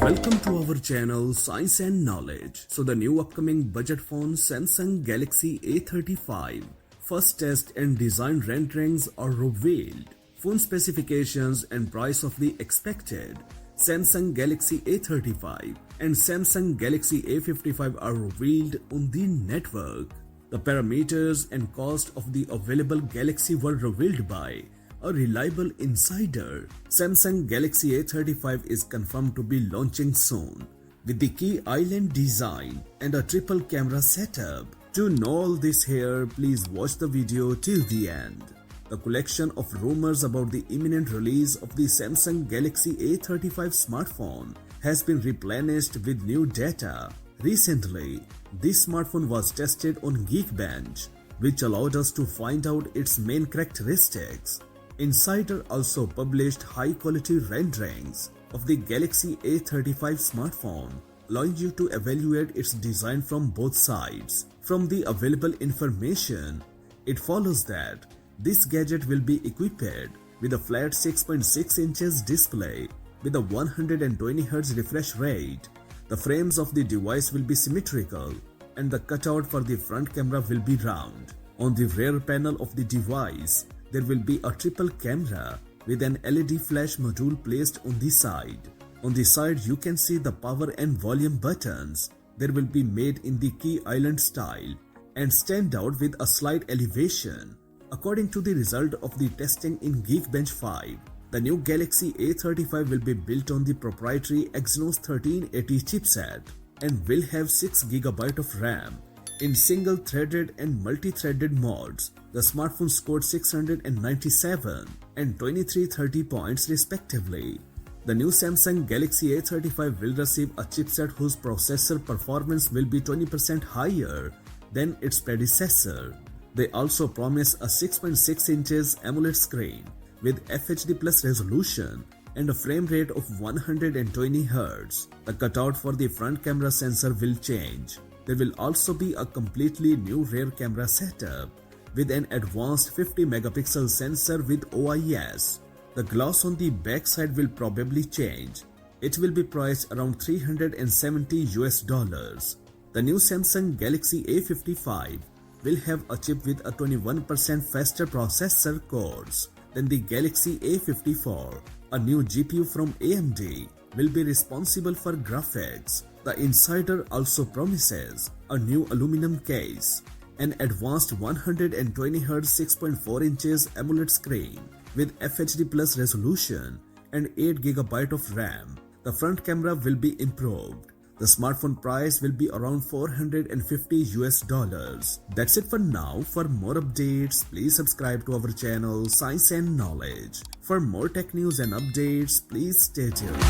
Welcome to our channel Science and Knowledge. So the new upcoming budget phone Samsung Galaxy A35 first test and design renderings are revealed. Phone specifications and price of the expected Samsung Galaxy A35 and Samsung Galaxy A55 are revealed on the network. The parameters and cost of the available Galaxy were revealed by a reliable insider. Samsung Galaxy A35 is confirmed to be launching soon with the key island design and a triple camera setup. To know all this here, please watch the video till the end. The collection of rumors about the imminent release of the Samsung Galaxy A35 smartphone has been replenished with new data. Recently, this smartphone was tested on Geekbench, which allowed us to find out its main characteristics. Insider also published high-quality renderings of the Galaxy A35 smartphone, allowing you to evaluate its design from both sides. From the available information, it follows that this gadget will be equipped with a flat 6.6 inches display with a 120Hz refresh rate. The frames of the device will be symmetrical and the cutout for the front camera will be round. On the rear panel of the device, there will be a triple camera with an LED flash module placed on the side. On the side, you can see the power and volume buttons. They will be made in the key island style and stand out with a slight elevation. According to the result of the testing in Geekbench 5, the new Galaxy A35 will be built on the proprietary Exynos 1380 chipset and will have 6GB of RAM. In single-threaded and multi-threaded modes, the smartphone scored 697 and 2330 points respectively. The new Samsung Galaxy A35 will receive a chipset whose processor performance will be 20% higher than its predecessor. They also promise a 6.6 inches AMOLED screen with FHD Plus resolution and a frame rate of 120Hz. The cutout for the front camera sensor will change. There will also be a completely new rear camera setup with an advanced 50-megapixel sensor with OIS. The glass on the back side will probably change. It will be priced around $370. The new Samsung Galaxy A55 will have a chip with a 21% faster processor cores than the Galaxy A54. A new GPU from AMD will be responsible for graphics. The insider also promises a new aluminum case, an advanced 120Hz 6.4 inches AMOLED screen with FHD Plus resolution and 8GB of RAM. The front camera will be improved. The smartphone price will be around $450. That's it for now. For more updates, please subscribe to our channel Science and Knowledge. For more tech news and updates, please stay tuned.